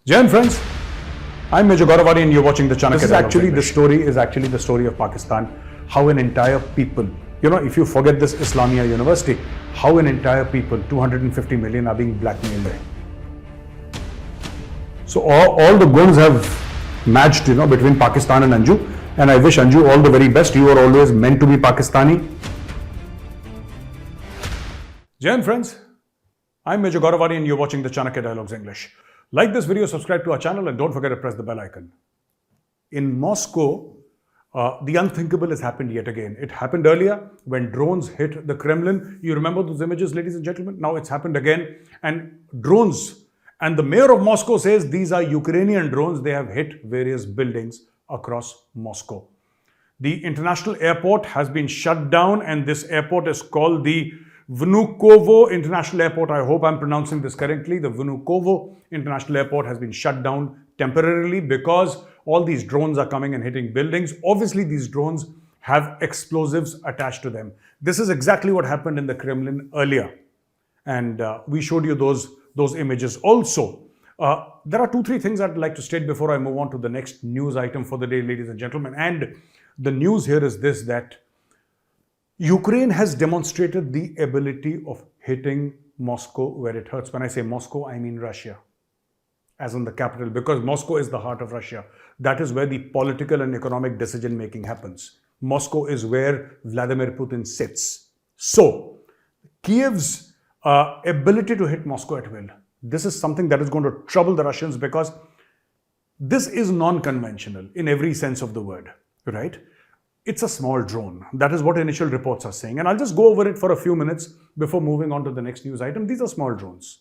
Jai Hind, friends. I'm Major Gaurav Arya and you're watching the Chanakya. This is actually the story of Pakistan. How an entire people, if you forget this Islamia University, how an entire people, 250 million, are being blackmailed there. So all the guns have matched, between Pakistan and Anju. And I wish Anju all the very best. You are always meant to be Pakistani. Jai Hind, friends. I'm Major Gaurav Arya and you're watching the Chanakya Dialogues English. Like this video, subscribe to our channel and don't forget to press the bell icon. In Moscow, the unthinkable has happened yet again. It happened earlier when drones hit the Kremlin. You remember those images, ladies and gentlemen? Now it's happened again. And drones, and the mayor of Moscow says these are Ukrainian drones. They have hit various buildings across Moscow. The international airport has been shut down, and this airport is called the Vnukovo International Airport. I hope I'm pronouncing this correctly. The Vnukovo International Airport has been shut down temporarily because all these drones are coming and hitting buildings. Obviously, these drones have explosives attached to them. This is exactly what happened in the Kremlin earlier. And we showed you those images also. There are 2-3 things I'd like to state before I move on to the next news item for the day, ladies and gentlemen. And the news here is this, that Ukraine has demonstrated the ability of hitting Moscow where it hurts. When I say Moscow, I mean Russia, as in the capital, because Moscow is the heart of Russia. That is where the political and economic decision making happens. Moscow is where Vladimir Putin sits. So, Kiev's ability to hit Moscow at will, this is something that is going to trouble the Russians, because this is non-conventional in every sense of the word, right? It's a small drone. That is what initial reports are saying. And I'll just go over it for a few minutes before moving on to the next news item. These are small drones.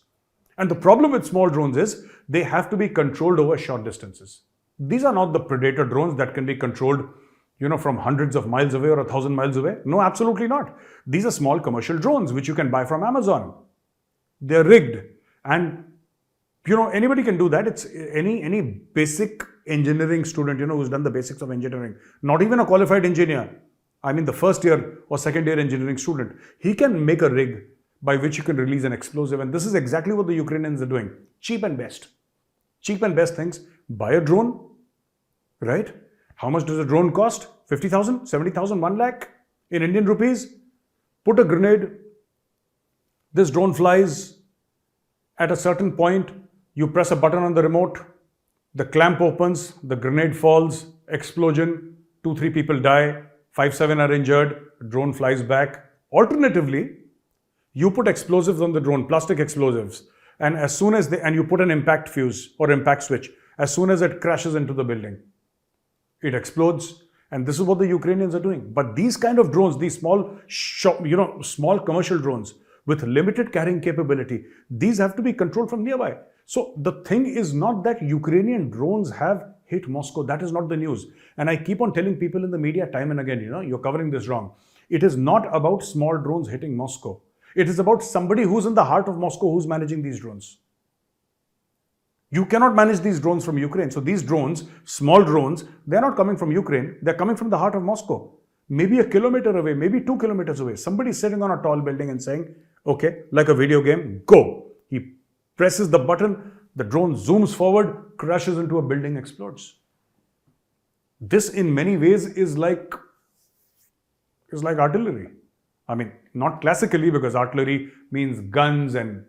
And the problem with small drones is they have to be controlled over short distances. These are not the Predator drones that can be controlled, from hundreds of miles away or 1,000 miles away. No, absolutely not. These are small commercial drones which you can buy from Amazon. They're rigged. And, anybody can do that. It's any basic engineering student, who's done the basics of engineering, not even a qualified engineer. I mean, the first year or second year engineering student, he can make a rig by which you can release an explosive. And this is exactly what the Ukrainians are doing. Cheap and best. Cheap and best things. Buy a drone, right? How much does a drone cost? 50,000, 70,000, 1 lakh in Indian rupees. Put a grenade. This drone flies. At a certain point, you press a button on the remote. The clamp opens, the grenade falls, explosion, 2-3 people die, 5-7 are injured, drone flies back. Alternatively, you put explosives on the drone, plastic explosives, and as soon as you put an impact fuse or impact switch, as soon as it crashes into the building, it explodes. And this is what the Ukrainians are doing. But these kind of drones, these small commercial drones with limited carrying capability, these have to be controlled from nearby. So the thing is not that Ukrainian drones have hit Moscow. That is not the news. And I keep on telling people in the media time and again, you're covering this wrong. It is not about small drones hitting Moscow. It is about somebody who's in the heart of Moscow who's managing these drones. You cannot manage these drones from Ukraine. So these drones, small drones, they're not coming from Ukraine. They're coming from the heart of Moscow. Maybe a kilometer away, maybe 2 kilometers away. Somebody's sitting on a tall building and saying, okay, like a video game, go. He presses the button, the drone zooms forward, crashes into a building, explodes. This in many ways is like artillery. I mean, not classically, because artillery means guns and,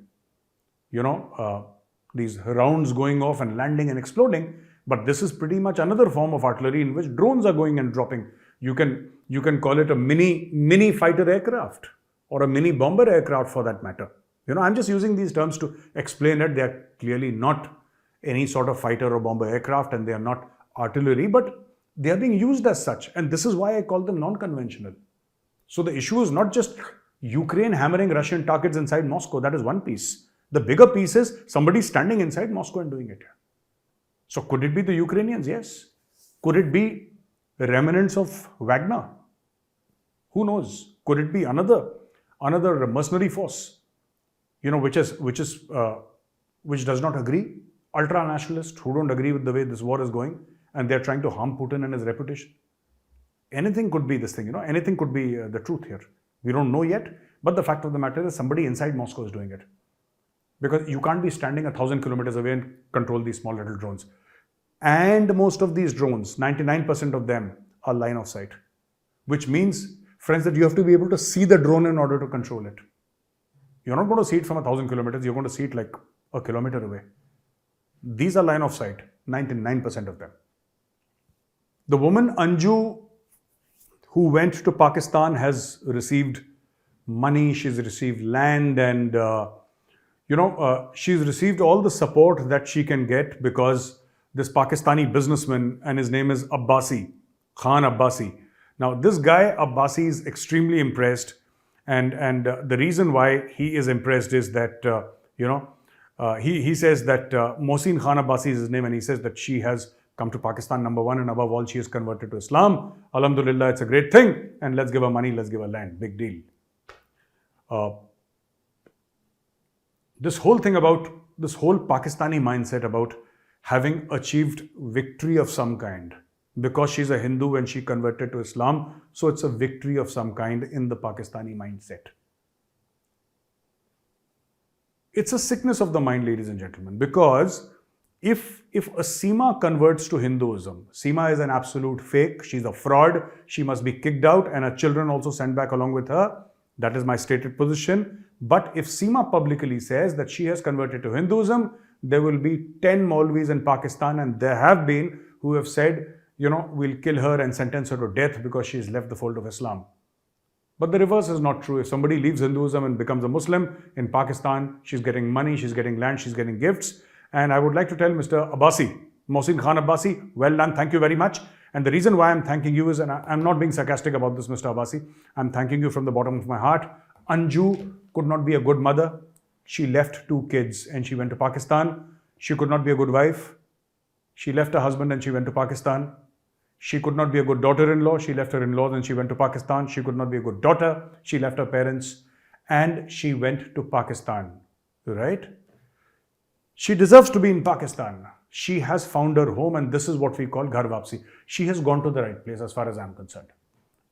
these rounds going off and landing and exploding. But this is pretty much another form of artillery in which drones are going and dropping. You can call it a mini fighter aircraft or a mini bomber aircraft for that matter. I'm just using these terms to explain that they are clearly not any sort of fighter or bomber aircraft and they are not artillery, but they are being used as such. And this is why I call them non-conventional. So the issue is not just Ukraine hammering Russian targets inside Moscow. That is one piece. The bigger piece is somebody standing inside Moscow and doing it. So could it be the Ukrainians? Yes. Could it be remnants of Wagner? Who knows? Could it be another mercenary force? Which does not agree, ultra-nationalists who don't agree with the way this war is going, and they're trying to harm Putin and his reputation. Anything could be this thing, anything could be the truth here. We don't know yet, but the fact of the matter is somebody inside Moscow is doing it. because you can't be standing 1,000 kilometers away and control these small little drones. And most of these drones, 99% of them, are line of sight, which means, friends, that you have to be able to see the drone in order to control it. You're not going to see it from 1,000 kilometers, you're going to see it like a kilometer away. These are line of sight, 99% of them. The woman Anju, who went to Pakistan, has received money, she's received land, and she's received all the support that she can get because this Pakistani businessman, and his name is Abbasi, Khan Abbasi. Now, this guy Abbasi is extremely impressed, and the reason why he is impressed is that he says that Mohsin Khan Abbasi is his name, and he says that she has come to Pakistan, number one, and above all, she has converted to Islam. Alhamdulillah, it's a great thing, and let's give her money, let's give her land. Big deal. This whole Pakistani mindset about having achieved victory of some kind, because she's a Hindu when she converted to Islam, so it's a victory of some kind in the Pakistani mindset. It's a sickness of the mind, ladies and gentlemen, because if a Seema converts to Hinduism, Seema is an absolute fake, she's a fraud, she must be kicked out, and her children also sent back along with her. That is my stated position. But if Seema publicly says that she has converted to Hinduism, there will be 10 Maulvis in Pakistan, and there have been, who have said, we'll kill her and sentence her to death because she's left the fold of Islam. But the reverse is not true. If somebody leaves Hinduism and becomes a Muslim in Pakistan, she's getting money, she's getting land, she's getting gifts. And I would like to tell Mr. Abbasi, Mohsin Khan Abbasi, well done, thank you very much. And the reason why I'm thanking you is, and I'm not being sarcastic about this, Mr. Abbasi, I'm thanking you from the bottom of my heart. Anju could not be a good mother. She left 2 kids and she went to Pakistan. She could not be a good wife. She left her husband and she went to Pakistan. She could not be a good daughter-in-law. She left her in-laws and she went to Pakistan. She could not be a good daughter. She left her parents and she went to Pakistan, right? She deserves to be in Pakistan. She has found her home, and this is what we call Ghar Wapsi. She has gone to the right place as far as I'm concerned.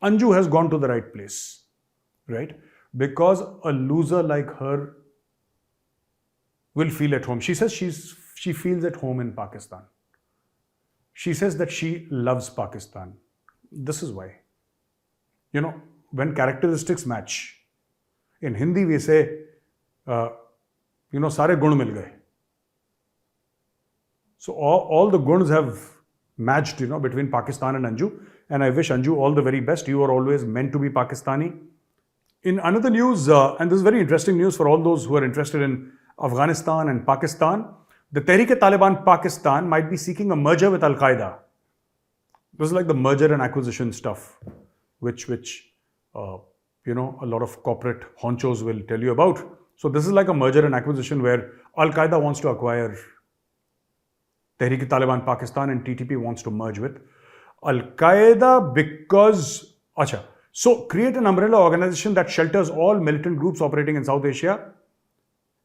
Anju has gone to the right place, right? Because a loser like her will feel at home. She says she feels at home in Pakistan. She says that she loves Pakistan. This is why. When characteristics match, in Hindi we say, sare gun mil gaye. So all the guns have matched, between Pakistan and Anju. And I wish Anju all the very best. You are always meant to be Pakistani. In another news, and this is very interesting news for all those who are interested in Afghanistan and Pakistan, the Tehreek-e-Taliban Pakistan might be seeking a merger with Al-Qaeda. This is like the merger and acquisition stuff, which a lot of corporate honchos will tell you about. So this is like a merger and acquisition where Al-Qaeda wants to acquire Tehreek-e-Taliban Pakistan and TTP wants to merge with Al-Qaeda because, so create an umbrella organization that shelters all militant groups operating in South Asia.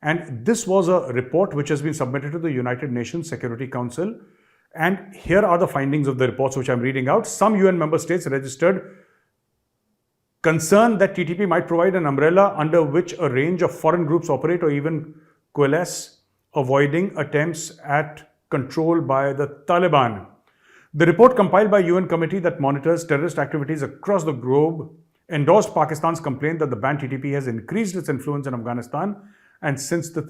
And this was a report which has been submitted to the United Nations Security Council. And here are the findings of the reports which I'm reading out. Some UN member states registered concern that TTP might provide an umbrella under which a range of foreign groups operate or even coalesce, avoiding attempts at control by the Taliban. The report, compiled by UN committee that monitors terrorist activities across the globe, endorsed Pakistan's complaint that the banned TTP has increased its influence in Afghanistan. And since the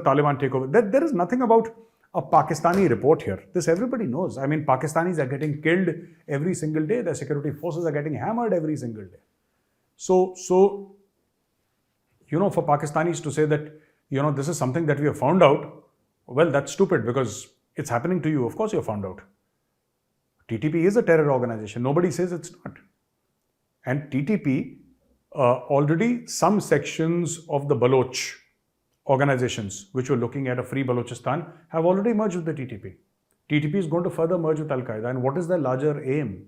Taliban takeover, there is nothing about a Pakistani report here. This everybody knows. I mean, Pakistanis are getting killed every single day. Their security forces are getting hammered every single day. So for Pakistanis to say that, this is something that we have found out, well, that's stupid because it's happening to you. Of course, you found out. TTP is a terror organization. Nobody says it's not. And TTP, already some sections of the Baloch organizations which were looking at a free Balochistan have already merged with the TTP. TTP is going to further merge with Al-Qaeda. And what is their larger aim?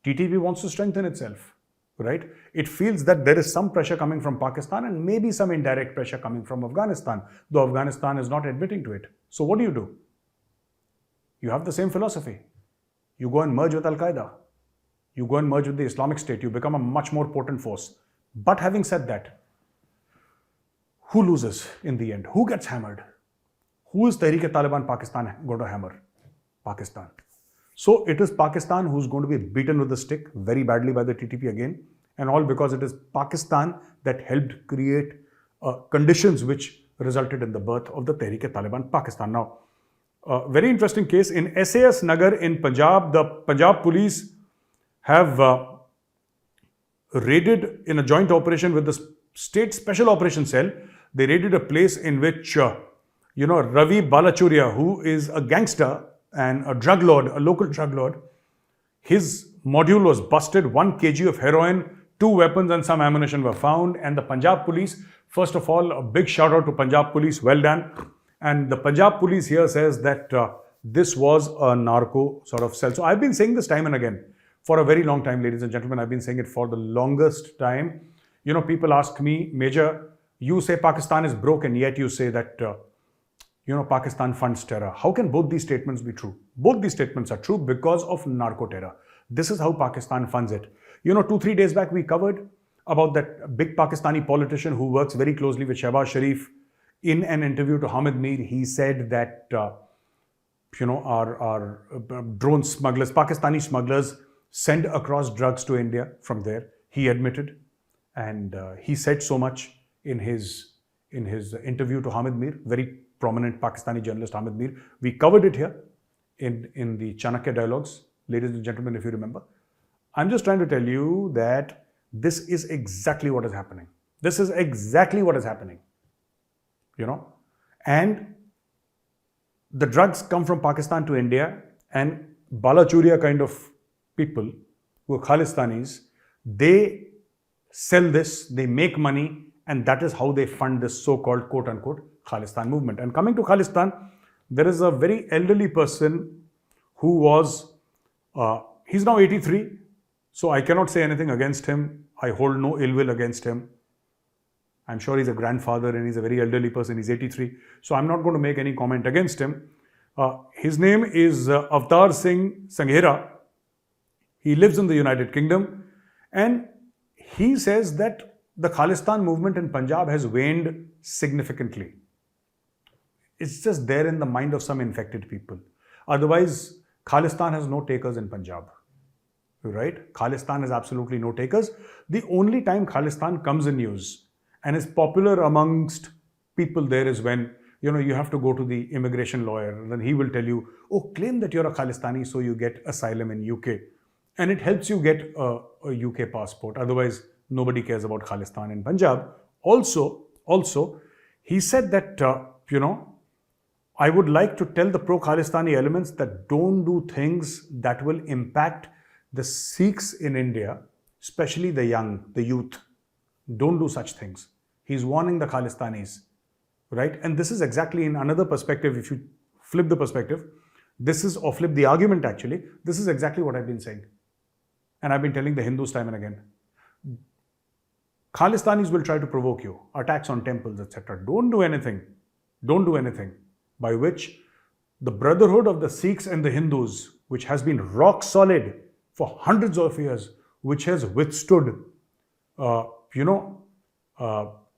TTP wants to strengthen itself, right? It feels that there is some pressure coming from Pakistan and maybe some indirect pressure coming from Afghanistan, though Afghanistan is not admitting to it. So what do? You have the same philosophy. You go and merge with Al-Qaeda. You go and merge with the Islamic State. You become a much more potent force. But having said that, who loses in the end? Who gets hammered? Who is Tehreek-e-Taliban Pakistan going to hammer? Pakistan. So it is Pakistan who's going to be beaten with the stick very badly by the TTP again, and all because it is Pakistan that helped create conditions which resulted in the birth of the Tehreek-e-Taliban Pakistan. Now, very interesting case in SAS Nagar in Punjab. The Punjab police have raided in a joint operation with the State Special Operations Cell. They raided a place in which, Ravi Balachuria, who is a gangster and a drug lord, a local drug lord, his module was busted, 1 kg of heroin, 2 weapons and some ammunition were found. And the Punjab police, first of all, a big shout out to Punjab police, well done. And the Punjab police here says that this was a narco sort of cell. So I've been saying this time and again for a very long time, ladies and gentlemen. I've been saying it for the longest time. People ask me, Major, you say Pakistan is broke and yet you say that, Pakistan funds terror. How can both these statements be true? Both these statements are true because of narco terror. This is how Pakistan funds it. 2-3 days back, we covered about that big Pakistani politician who works very closely with Shehbaz Sharif. In an interview to Hamid Mir, he said that, our drone smugglers, Pakistani smugglers, send across drugs to India from there. He admitted, and he said so much in his interview to Hamid Mir, very prominent Pakistani journalist Hamid Mir. We covered it here in the Chanakya dialogues, ladies and gentlemen, if you remember. I'm just trying to tell you that this is exactly what is happening. This is exactly what is happening. And the drugs come from Pakistan to India, and Balachuria kind of people who are Khalistanis, they sell this, they make money, and that is how they fund this so-called quote-unquote Khalistan movement. And coming to Khalistan, there is a very elderly person who was, he's now 83, so I cannot say anything against him. I hold no ill will against him. I'm sure he's a grandfather and he's a very elderly person. He's 83. So I'm not going to make any comment against him. His name is Avtar Singh Sanghera. He lives in the United Kingdom. And he says that the Khalistan movement in Punjab has waned significantly. It's just there in the mind of some infected people. Otherwise, Khalistan has no takers in Punjab. Right? Khalistan has absolutely no takers. The only time Khalistan comes in news and is popular amongst people there is when, you have to go to the immigration lawyer, and then he will tell you, oh, claim that you're a Khalistani so you get asylum in UK. And it helps you get a UK passport. Otherwise, nobody cares about Khalistan in Punjab. Also, he said that, I would like to tell the pro-Khalistani elements that don't do things that will impact the Sikhs in India, especially the young, the youth. Don't do such things. He's warning the Khalistanis, right? And this is exactly in another perspective. If you flip the perspective, or flip the argument actually, this is exactly what I've been saying. And I've been telling the Hindus time and again. Khalistanis will try to provoke you, attacks on temples, etc. Don't do anything by which the brotherhood of the Sikhs and the Hindus, which has been rock solid for hundreds of years, which has withstood,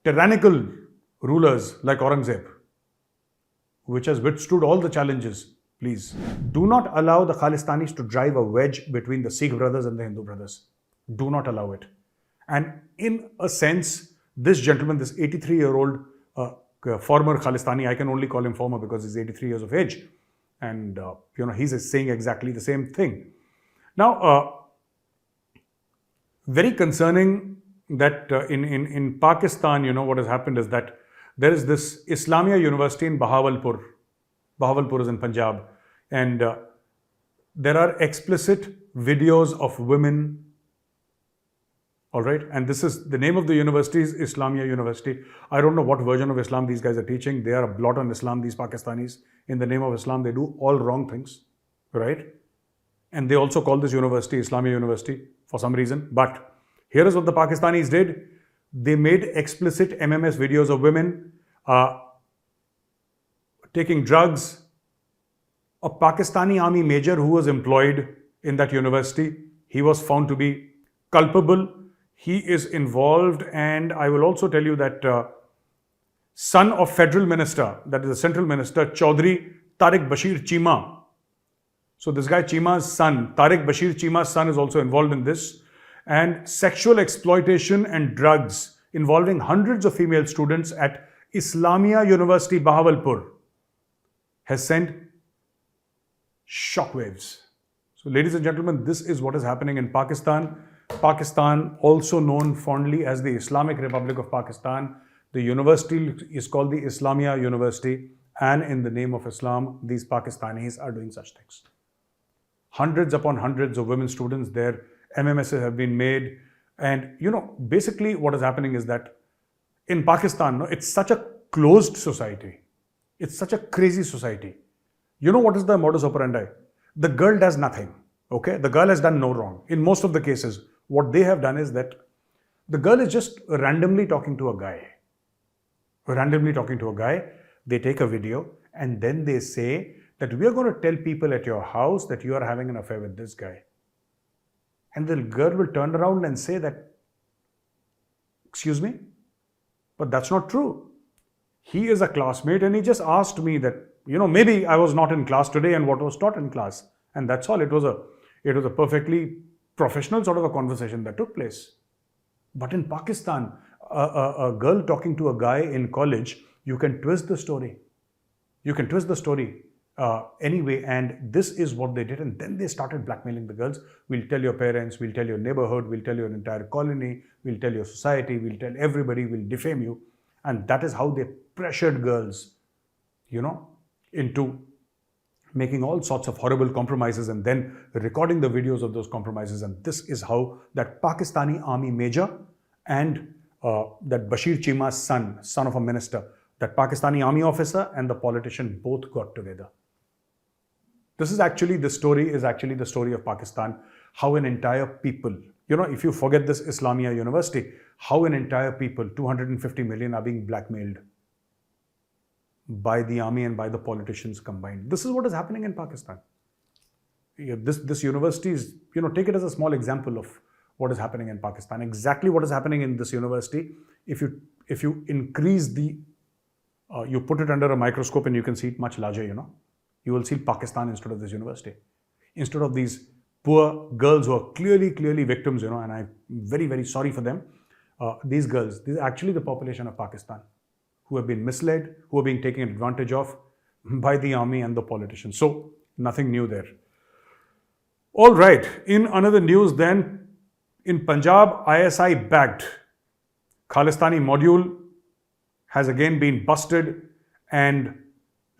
tyrannical rulers like Aurangzeb, which has withstood all the challenges. Please, do not allow the Khalistanis to drive a wedge between the Sikh brothers and the Hindu brothers. Do not allow it. And in a sense, this gentleman, this 83-year-old former Khalistani, I can only call him former because he's 83 years of age. And, he's saying exactly the same thing. Now, very concerning that in Pakistan, what has happened is that there is this Islamia University in Bahawalpur. Bahawalpur is in Punjab. And there are explicit videos of women. All right. And this is the name of the university is Islamia University. I don't know what version of Islam these guys are teaching. They are a blot on Islam, these Pakistanis. In the name of Islam, they do all wrong things. Right. And they also call this university Islamia University for some reason. But here is what the Pakistanis did. They made explicit MMS videos of women taking drugs. A Pakistani army major who was employed in that university, he was found to be culpable. He is involved, and I will also tell you that son of federal minister, that is the central minister, Chaudhry Tariq Bashir Cheema. So this guy Cheema's son, Tariq Bashir Cheema's son, is also involved in this. And sexual exploitation and drugs involving hundreds of female students at Islamia University, Bahawalpur, has sent shockwaves. So ladies and gentlemen, this is what is happening in Pakistan. Pakistan, also known fondly as the Islamic Republic of Pakistan. The university is called the Islamia University, and in the name of Islam, these Pakistanis are doing such things. Hundreds upon hundreds of women students there, MMSs have been made. And basically what is happening is that in Pakistan, it's such a closed society. It's such a crazy society. You know what is the modus operandi? The girl does nothing, okay? The girl has done no wrong. In most of the cases, what they have done is that the girl is just randomly talking to a guy. They take a video and then they say that we are going to tell people at your house that you are having an affair with this guy. And the girl will turn around and say that, excuse me, but that's not true. He is a classmate and he just asked me that, maybe I was not in class today and what was taught in class. And that's all. It was a perfectly professional sort of a conversation that took place. But in Pakistan, a girl talking to a guy in college, you can twist the story. Anyway, and this is what they did. And then they started blackmailing the girls. We'll tell your parents, we'll tell your neighborhood, we'll tell your entire colony, we'll tell your society, we'll tell everybody, we'll defame you. And that is how they pressured girls, into making all sorts of horrible compromises and then recording the videos of those compromises. And this is how that Pakistani army major and that Bashir Cheema's son of a minister, that Pakistani army officer and the politician both got together. The story is actually the story of Pakistan, how an entire people, if you forget this Islamia University, how an entire people, 250 million, are being blackmailed by the army and by the politicians combined. This is what is happening in Pakistan. This university is, take it as a small example of what is happening in Pakistan. Exactly what is happening in this university, if you increase you put it under a microscope and you can see it much larger, you will see Pakistan instead of this university. Instead of these poor girls who are clearly victims, and I'm very, very sorry for them. These girls, these are actually the population of Pakistan who have been misled, who are being taken advantage of by the army and the politicians. So nothing new there. All right, in another news then, in Punjab, ISI bagged Khalistani module has again been busted, and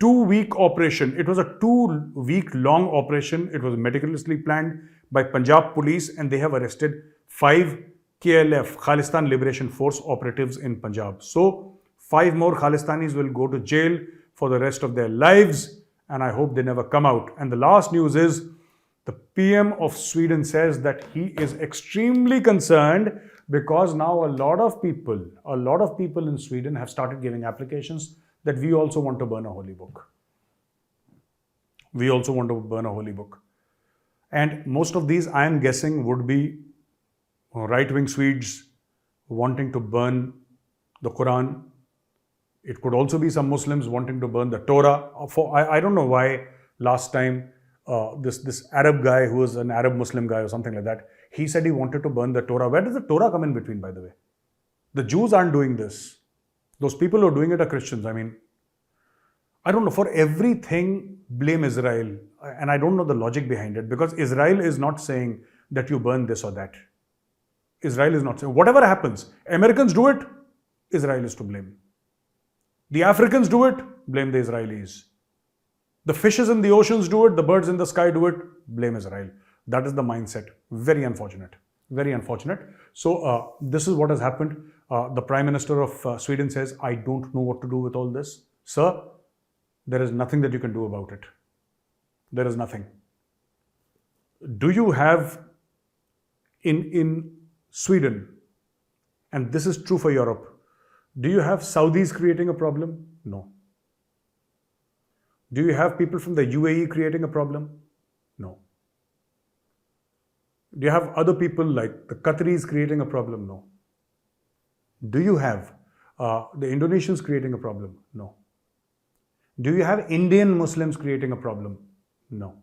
2-week operation. It was a 2-week long operation. It was meticulously planned by Punjab police, and they have arrested 5 KLF, Khalistan Liberation Force operatives in Punjab. So 5 more Khalistanis will go to jail for the rest of their lives, and I hope they never come out. And the last news is the PM of Sweden says that he is extremely concerned because now a lot of people in Sweden have started giving applications that we also want to burn a holy book. And most of these, I am guessing, would be right-wing Swedes wanting to burn the Quran. It could also be some Muslims wanting to burn the Torah. I don't know why last time this Arab guy, who was an Arab Muslim guy or something like that, he said he wanted to burn the Torah. Where does the Torah come in between, by the way? The Jews aren't doing this. Those people who are doing it are Christians. I mean, I don't know. For everything, blame Israel. And I don't know the logic behind it, because Israel is not saying that you burn this or that. Israel is not saying. Whatever happens, Americans do it, Israel is to blame. The Africans do it, blame the Israelis. The fishes in the oceans do it, the birds in the sky do it, blame Israel. That is the mindset. Very unfortunate. Very unfortunate. So this is what has happened. The Prime Minister of Sweden says, I don't know what to do with all this. Sir, there is nothing that you can do about it. There is nothing. Do you have in Sweden, and this is true for Europe, do you have Saudis creating a problem? No. Do you have people from the UAE creating a problem? No. Do you have other people like the Qataris creating a problem? No. Do you have the Indonesians creating a problem? No. Do you have Indian Muslims creating a problem? No.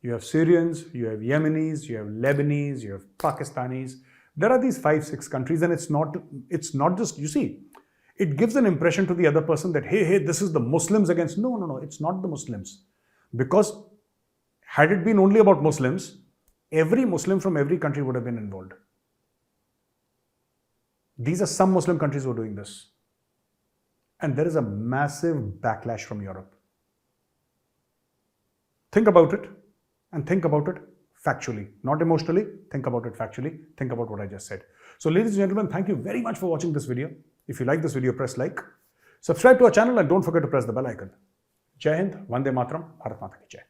You have Syrians, you have Yemenis, you have Lebanese, you have Pakistanis. There are these 5-6 countries, and it's not just, you see, it gives an impression to the other person that, hey, this is the Muslims against. No, it's not the Muslims. Because had it been only about Muslims, every Muslim from every country would have been involved. These are some Muslim countries who are doing this. And there is a massive backlash from Europe. Think about it, and think about it factually, not emotionally. Think about it factually. Think about what I just said. So ladies and gentlemen, thank you very much for watching this video. If you like this video, press like, subscribe to our channel, and don't forget to press the bell icon. Jai Hind, Vande Mataram, Bharat Mata Ki Jai.